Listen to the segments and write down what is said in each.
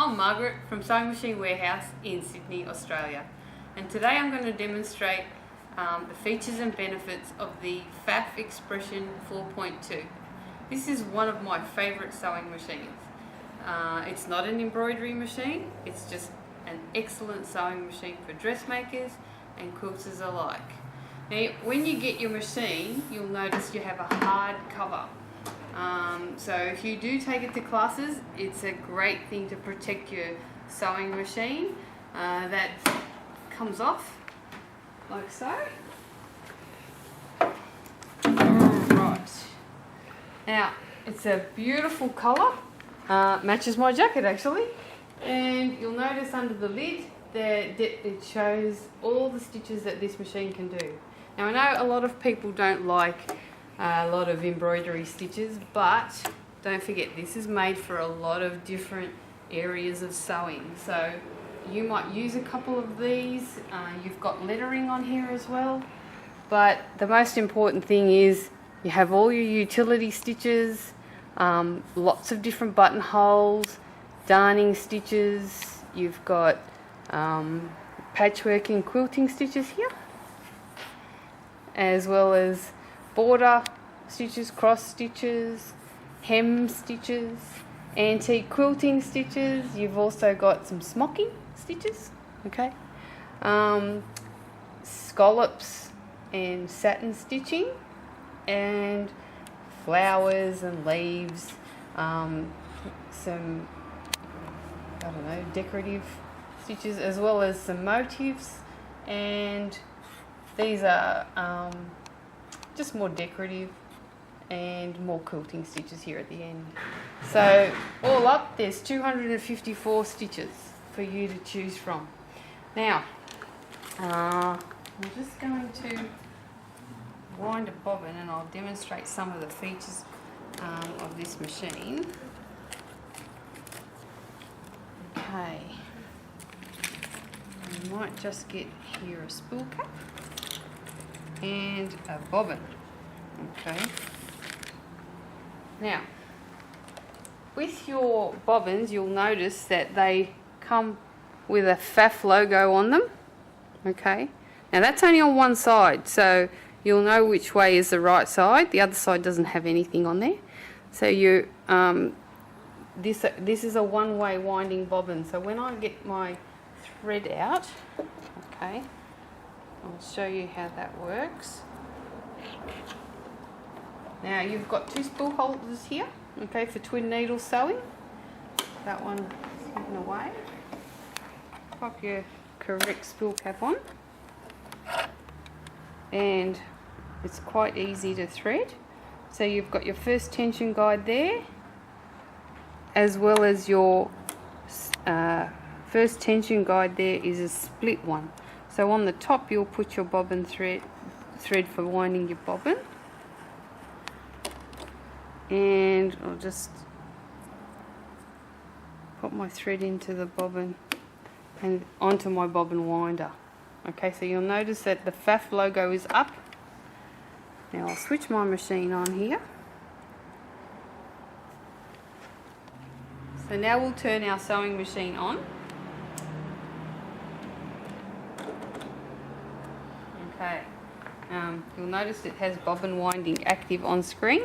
I'm Margaret from Sewing Machine Warehouse in Sydney, Australia, and today I'm going to demonstrate the features and benefits of the Pfaff Expression 4.2. This is one of my favourite sewing machines. It's not an embroidery machine, it's just an excellent sewing machine for dressmakers and quilters alike. Now, when you get your machine, you'll notice you have a hard cover. So if you do take it to classes, it's a great thing to protect your sewing machine. That comes off like so. Alright. Now, it's a beautiful colour. Matches my jacket actually. And you'll notice under the lid that it shows all the stitches that this machine can do. Now, I know a lot of people don't like a lot of embroidery stitches, but don't forget this is made for a lot of different areas of sewing, so you might use a couple of these. You've got lettering on here as well, but the most important thing is you have all your utility stitches, lots of different buttonholes, darning stitches, you've got patchwork and quilting stitches here, as well as border stitches, cross stitches, hem stitches, antique quilting stitches. You've also got some smocking stitches, okay, scallops and satin stitching, and flowers and leaves, some, I don't know, decorative stitches, as well as some motifs, and these are just more decorative and more quilting stitches here at the end. So all up, there's 254 stitches for you to choose from. Now, I'm just going to wind a bobbin and I'll demonstrate some of the features of this machine. Okay, I might just get here a spool cap and a bobbin. Okay, now with your bobbins you'll notice that they come with a Pfaff logo on them. Okay, now that's only on one side, so you'll know which way is the right side. The other side doesn't have anything on there, so you this is a one-way winding bobbin. So when I get my thread out, okay, I'll show you how that works. Now you've got two spool holders here, okay, for twin needle sewing. That one is hidden away. Pop your correct spool cap on, and it's quite easy to thread. So you've got your first tension guide there, as well as your first tension guide there is a split one. So on the top you'll put your bobbin thread for winding your bobbin, and I'll just put my thread into the bobbin and onto my bobbin winder. Okay, so you'll notice that the Pfaff logo is up. Now I'll switch my machine on here. So now we'll turn our sewing machine on. Okay, you'll notice it has bobbin winding active on screen,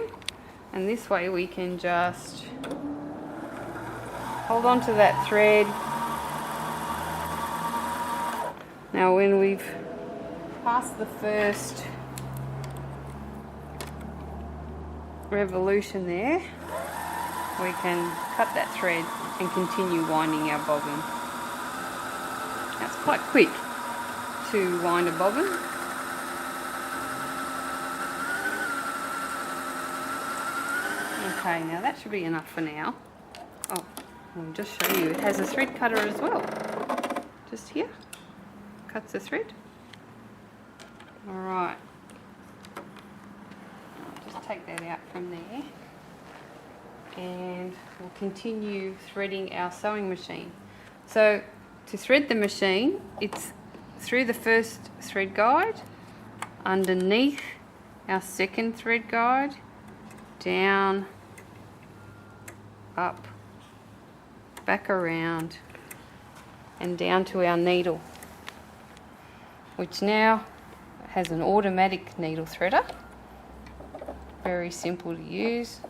and this way we can just hold on to that thread. Now when we've passed the first revolution there, we can cut that thread and continue winding our bobbin. That's quite quick to wind a bobbin. Okay, now that should be enough for now. Oh, I'll just show you, it has a thread cutter as well. Just here, cuts the thread. Alright, I'll just take that out from there, and we'll continue threading our sewing machine. So to thread the machine, it's through the first thread guide, underneath our second thread guide, down, up, back around and down to our needle, which now has an automatic needle threader. Very simple to use.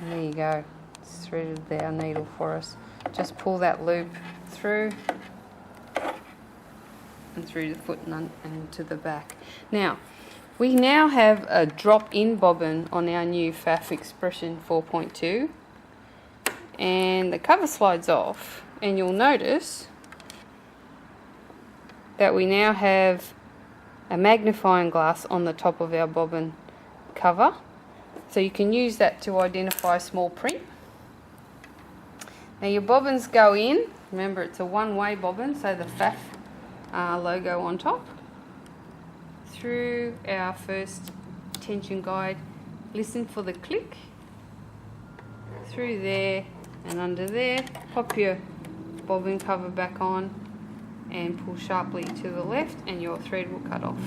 And there you go, it's threaded our needle for us. Just pull that loop through and through the foot and to the back. Now, we now have a drop-in bobbin on our new Pfaff Expression 4.2, and the cover slides off, and you'll notice that we now have a magnifying glass on the top of our bobbin cover, so you can use that to identify small print. Now your bobbins go in, remember it's a one-way bobbin, so the Pfaff logo on top, through our first tension guide, listen for the click, through there and under there, pop your bobbin cover back on and pull sharply to the left and your thread will cut off.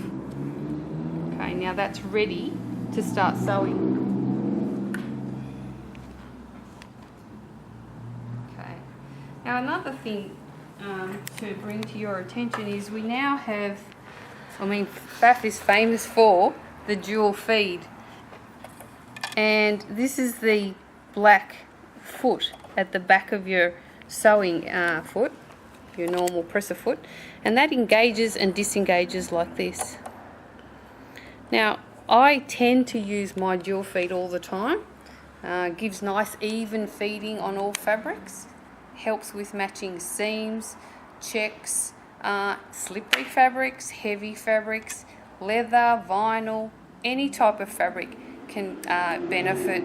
Okay, now that's ready to start sewing. Okay, now another thing to bring to your attention is we now have, Pfaff is famous for the dual feed, and this is the black foot at the back of your sewing foot, your normal presser foot, and that engages and disengages like this. Now I tend to use my dual feed all the time. Gives nice even feeding on all fabrics, helps with matching seams, checks, slippery fabrics, heavy fabrics, leather, vinyl, any type of fabric can benefit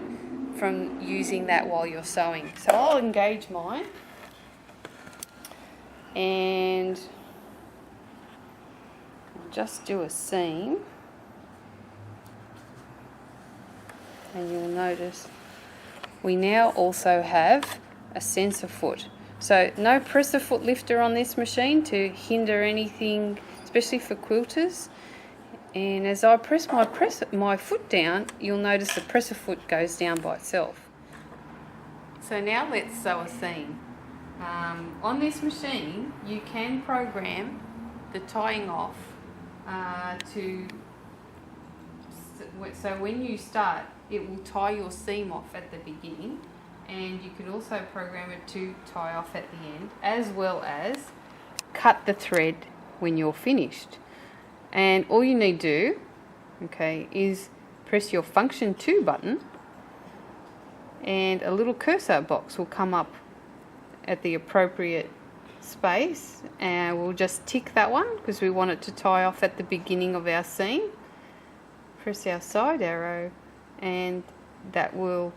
from using that while you're sewing. So I'll engage mine and I'll just do a seam, and you'll notice we now also have a sensor foot. So no presser foot lifter on this machine to hinder anything, especially for quilters. And as I press my foot down, you'll notice the presser foot goes down by itself. So now let's sew a seam. On this machine, you can program the tying off so when you start, it will tie your seam off at the beginning, and you can also program it to tie off at the end, as well as cut the thread when you're finished. And all you need to do, okay, is press your function 2 button, and a little cursor box will come up at the appropriate space, and we'll just tick that one because we want it to tie off at the beginning of our seam. Press our side arrow, and that will,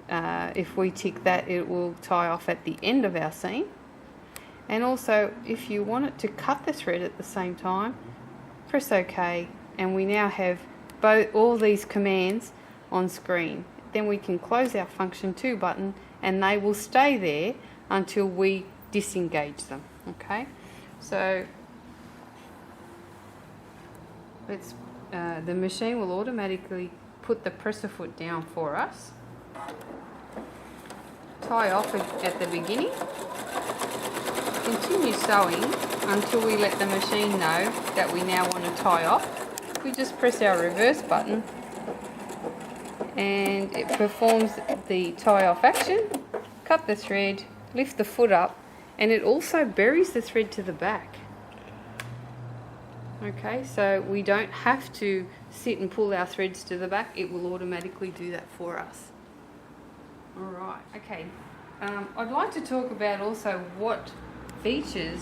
if we tick that, it will tie off at the end of our seam. And also, if you want it to cut the thread at the same time, press OK, and we now have all these commands on screen. Then we can close our function 2 button, and they will stay there until we disengage them. Okay, so let's the machine will automatically put the presser foot down for us, tie off at the beginning, continue sewing until we let the machine know that we now want to tie off. We just press our reverse button and it performs the tie off action, cut the thread, lift the foot up, and it also buries the thread to the back. Okay, so we don't have to sit and pull our threads to the back, it will automatically do that for us. Alright, okay, I'd like to talk about also what features,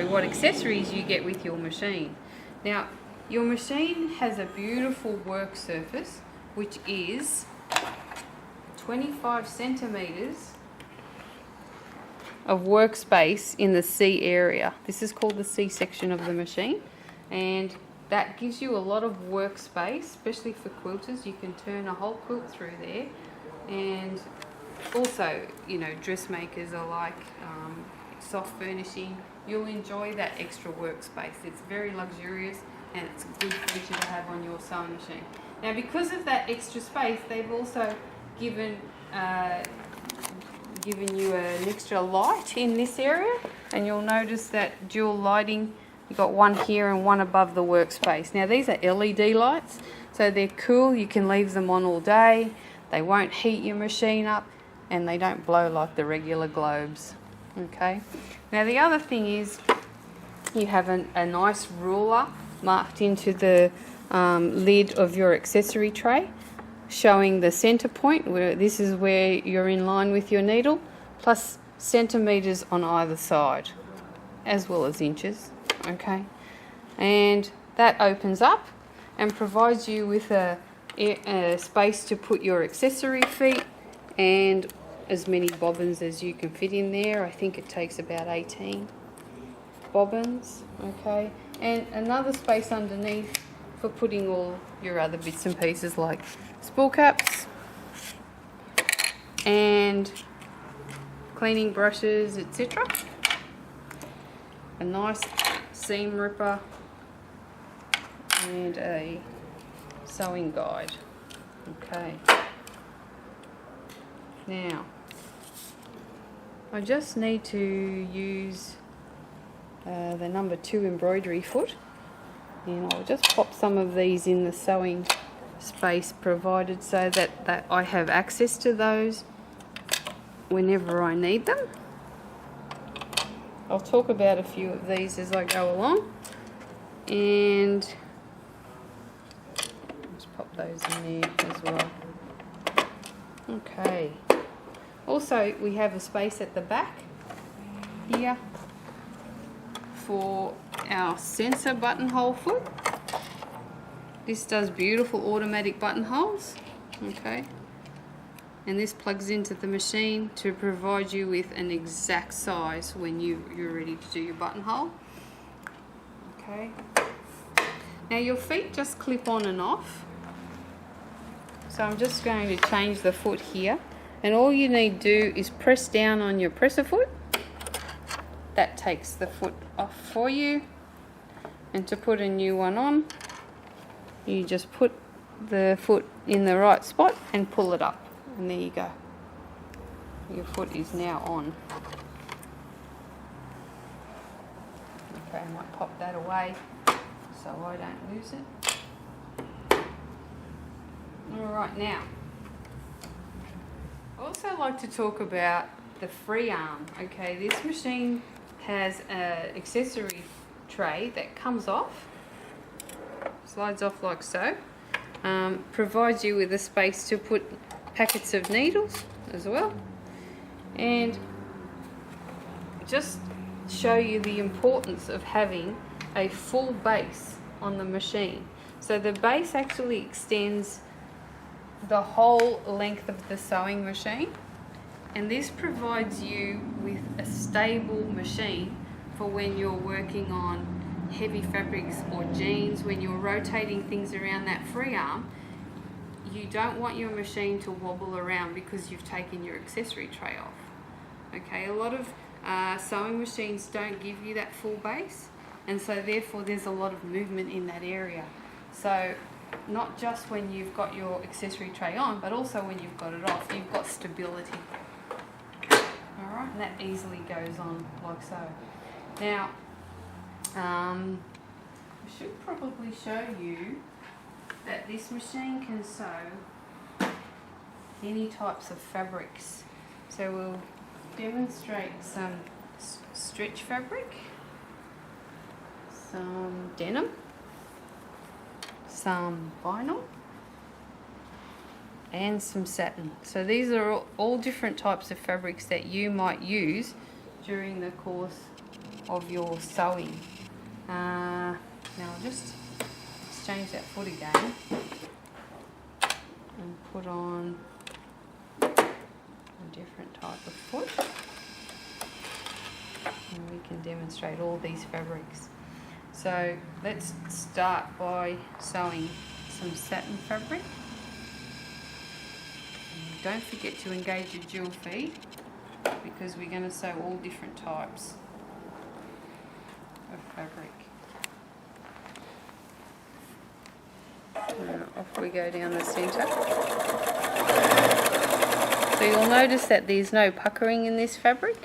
what accessories you get with your machine. Now, your machine has a beautiful work surface, which is 25 centimeters of workspace in the C area. This is called the C section of the machine, and that gives you a lot of workspace, especially for quilters. You can turn a whole quilt through there, and also, you know, dressmakers are like soft furnishing. You'll enjoy that extra workspace. It's very luxurious and it's a good feature to have on your sewing machine. Now because of that extra space, they've also given you an extra light in this area, and you'll notice that dual lighting, you've got one here and one above the workspace. Now these are LED lights, so they're cool, you can leave them on all day, they won't heat your machine up, and they don't blow like the regular globes. Okay, now the other thing is you have a nice ruler marked into the lid of your accessory tray, showing the center point, where this is where you're in line with your needle, plus centimeters on either side, as well as inches. Okay, and that opens up and provides you with a space to put your accessory feet and as many bobbins as you can fit in there. I think it takes about 18 bobbins. Okay, and another space underneath for putting all your other bits and pieces like spool caps and cleaning brushes, etc. A nice seam ripper and a sewing guide. Okay, now I just need to use the number 2 embroidery foot, and I'll just pop some of these in the sewing space provided so that I have access to those whenever I need them. I'll talk about a few of these as I go along, and just pop those in there as well. Okay, also we have a space at the back here for our sensor buttonhole foot. This does beautiful automatic buttonholes. Okay, and this plugs into the machine to provide you with an exact size when you're ready to do your buttonhole. Okay, now your feet just clip on and off, so I'm just going to change the foot here, and all you need to do is press down on your presser foot. That takes the foot off for you, and to put a new one on, you just put the foot in the right spot and pull it up, and there you go. Your foot is now on. Okay, I might pop that away so I don't lose it. Alright, now I also like to talk about the Freearm. Okay, this machine has an accessory tray that comes off, slides off like so, provides you with a space to put packets of needles as well, and just show you the importance of having a full base on the machine. So the base actually extends the whole length of the sewing machine, and this provides you with a stable machine for when you're working on heavy fabrics or jeans. When you're rotating things around that Freearm, you don't want your machine to wobble around because you've taken your accessory tray off. Okay, a lot of sewing machines don't give you that full base, and so therefore there's a lot of movement in that area. So not just when you've got your accessory tray on, but also when you've got it off, you've got stability. Alright, and that easily goes on like so. Now, I should probably show you that this machine can sew any types of fabrics. So we'll demonstrate some stretch fabric, some denim, some vinyl, and some satin. So these are all different types of fabrics that you might use during the course of your sewing. Now I'll just exchange that foot again and put on a different type of foot, and we can demonstrate all these fabrics. So let's start by sewing some satin fabric. And don't forget to engage your jewel feed, because we're going to sew all different types of fabric. And off we go down the centre. So you'll notice that there's no puckering in this fabric.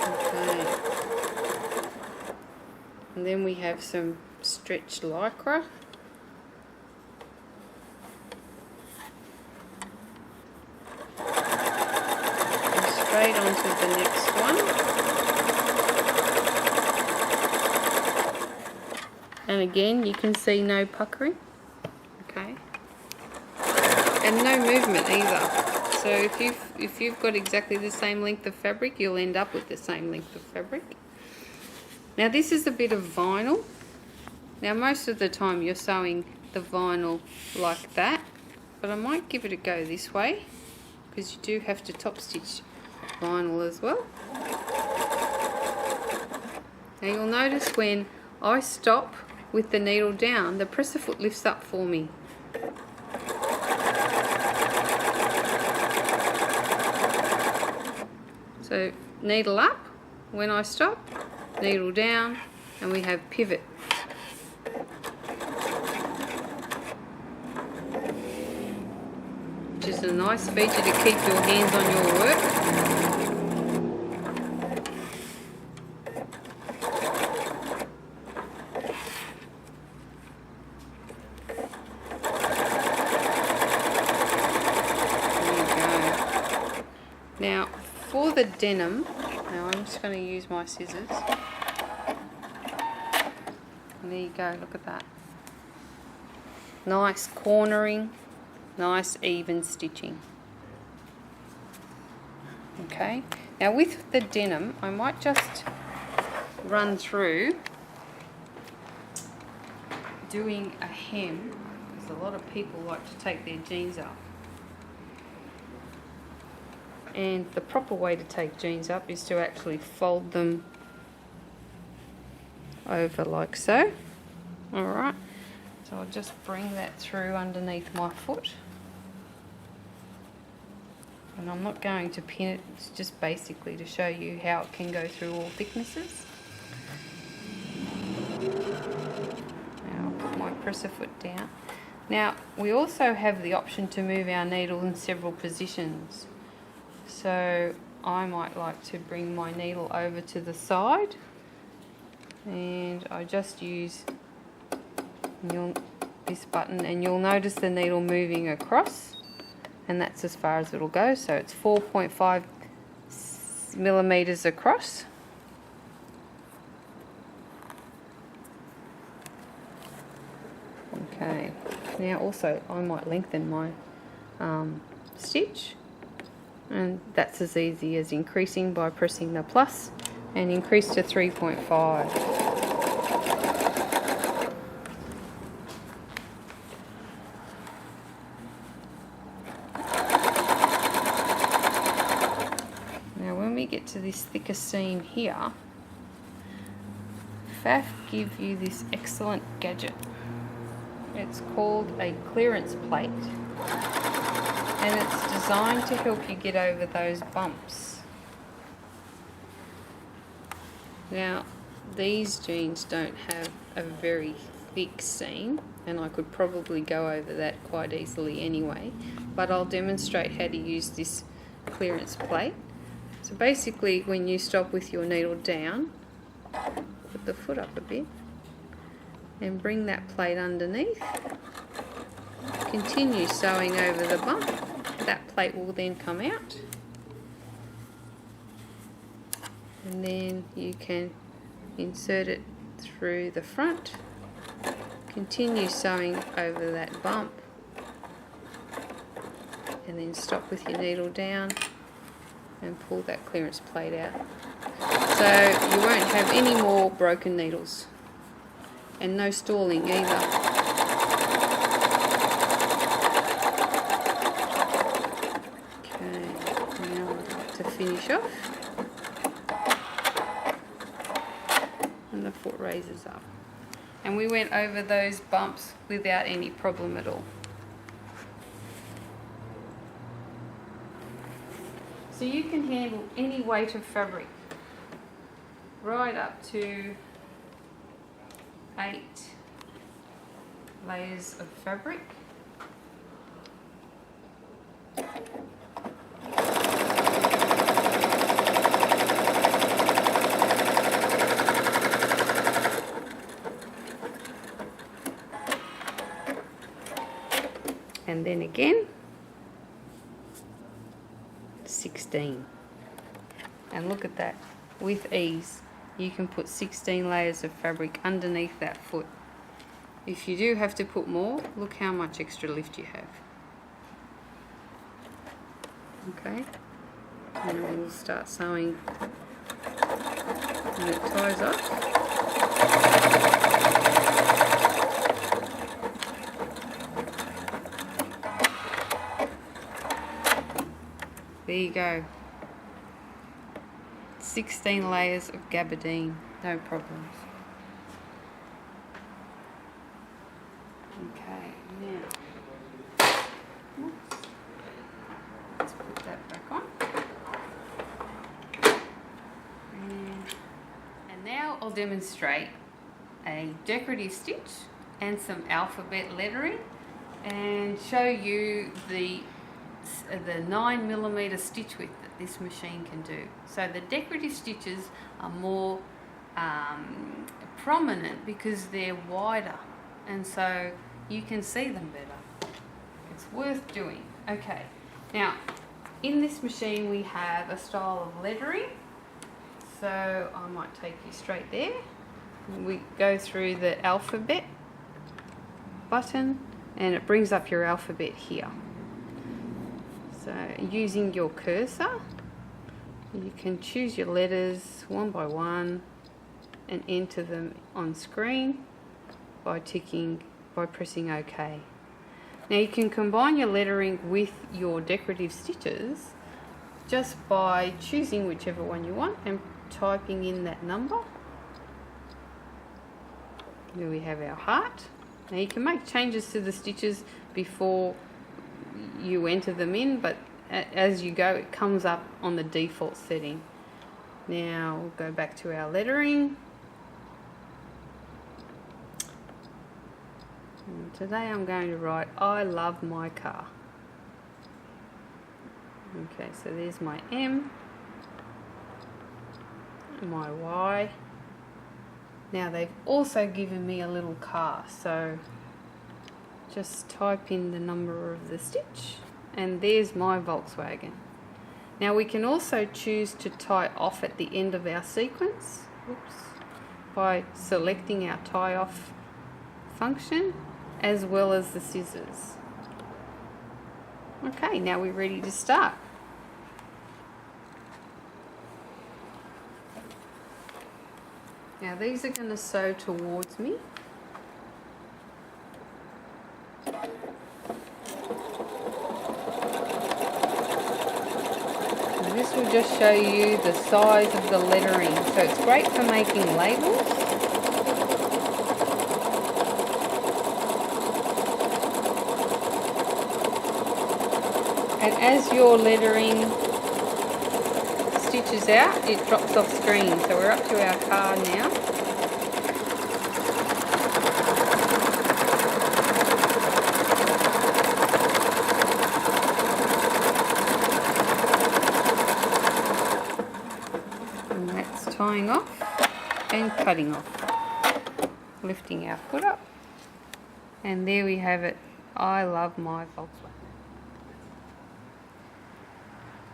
Okay. And then we have some stretched lycra. Straight onto the next one, and again you can see no puckering, okay, and no movement either. So if you've got exactly the same length of fabric, you'll end up with the same length of fabric. Now this is a bit of vinyl. Now most of the time you're sewing the vinyl like that, but I might give it a go this way, because you do have to top stitch vinyl as well. Now you'll notice when I stop with the needle down, the presser foot lifts up for me. So needle up when I stop, needle down, and we have pivot. Which is a nice feature to keep your hands on your work. Now for the denim, now I'm just going to use my scissors. And there you go, look at that. Nice cornering, nice even stitching. Okay, now with the denim, I might just run through doing a hem, because a lot of people like to take their jeans up. And the proper way to take jeans up is to actually fold them over like so. Alright, so I'll just bring that through underneath my foot. And I'm not going to pin it, it's just basically to show you how it can go through all thicknesses. Now I'll put my presser foot down. Now we also have the option to move our needle in several positions. So I might like to bring my needle over to the side, and I just use this button, and you'll notice the needle moving across, and that's as far as it'll go. So it's 4.5 millimeters across. Okay, now also I might lengthen my stitch. And that's as easy as increasing by pressing the plus, and increase to 3.5. Now when we get to this thicker seam here, Pfaff give you this excellent gadget. It's called a clearance plate. And it's designed to help you get over those bumps. Now, these jeans don't have a very thick seam, and I could probably go over that quite easily anyway, but I'll demonstrate how to use this clearance plate. So basically, when you stop with your needle down, put the foot up a bit, and bring that plate underneath. Continue sewing over the bump. That plate will then come out, and then you can insert it through the front, continue sewing over that bump, and then stop with your needle down and pull that clearance plate out. So you won't have any more broken needles, and no stalling either. Finish off, and the foot raises up, and we went over those bumps without any problem at all. So you can handle any weight of fabric, right up to 8 layers of fabric. And then again 16. And look at that, with ease you can put 16 layers of fabric underneath that foot. If you do have to put more, look how much extra lift you have. Okay, and then we'll start sewing the ties up. There you go. 16 layers of gabardine, no problems. Okay, now let's put that back on. And now I'll demonstrate a decorative stitch and some alphabet lettering and show you the 9mm stitch width that this machine can do. So the decorative stitches are more prominent because they're wider, and so you can see them better. It's worth doing. Okay, now in this machine we have a style of lettering, so I might take you straight there. We go through the alphabet button and it brings up your alphabet here. So using your cursor, you can choose your letters one by one and enter them on screen by pressing OK. Now you can combine your lettering with your decorative stitches just by choosing whichever one you want and typing in that number. Here we have our heart. Now you can make changes to the stitches before you enter them in, but as you go it comes up on the default setting. Now we'll go back to our lettering. And today I'm going to write I love my car. Okay, so there's my M, my Y. Now they've also given me a little car, so just type in the number of the stitch and there's my Volkswagen. Now we can also choose to tie off at the end of our sequence, by selecting our tie off function as well as the scissors. Okay, now we're ready to start. Now these are going to sew towards me. And this will just show you the size of the lettering, so it's great for making labels. And as your lettering stitches out, it drops off screen. So we're up to our car now. And that's tying off and cutting off. Lifting our foot up. And there we have it. I love my Volkswagen.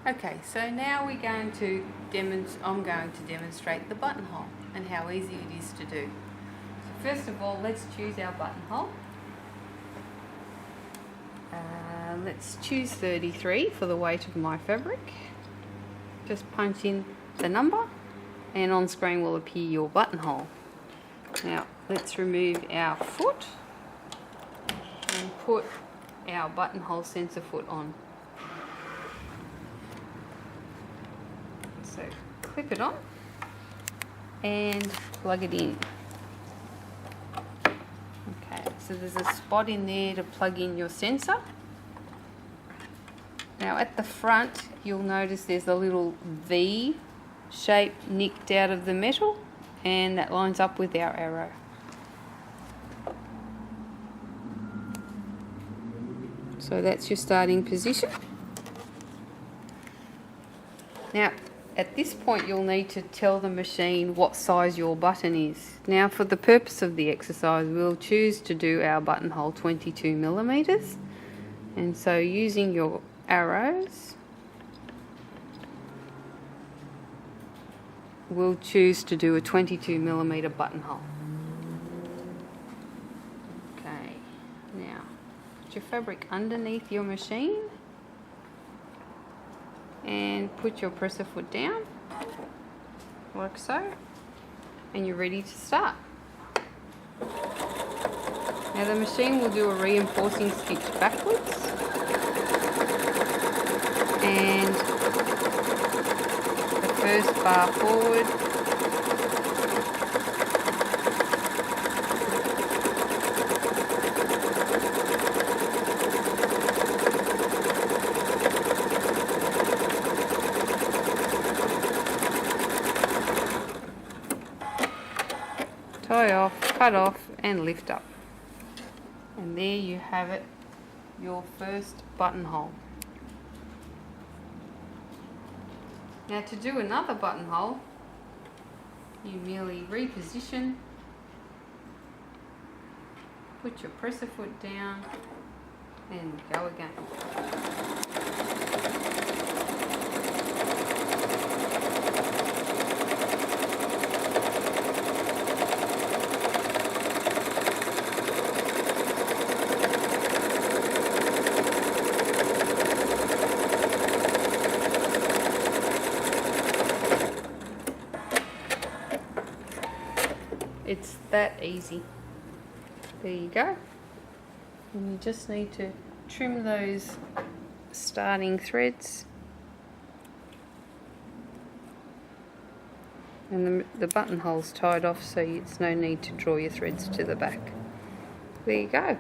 Okay, so now I'm going to demonstrate the buttonhole and how easy it is to do. So first of all, let's choose our buttonhole. Let's choose 33 for the weight of my fabric. Just punch in the number and on screen will appear your buttonhole. Now let's remove our foot and put our buttonhole sensor foot on. So clip it on and plug it in. Okay, so there's a spot in there to plug in your sensor. Now at the front you'll notice there's a little V shape nicked out of the metal, and that lines up with our arrow. So that's your starting position. Now, at this point you'll need to tell the machine what size your button is. Now, for the purpose of the exercise, we'll choose to do our buttonhole 22 millimeters. And so using your arrows, we'll choose to do a 22 millimeter buttonhole. Okay, now put your fabric underneath your machine and put your presser foot down, like so, and you're ready to start. Now the machine will do a reinforcing stitch backwards and the first bar forward, tie off, cut off and lift up. And there you have it, your first buttonhole. Now to do another buttonhole, you merely reposition, put your presser foot down and go again. It's that easy. There you go. And you just need to trim those starting threads. And the buttonhole's tied off, so it's no need to draw your threads to the back. There you go.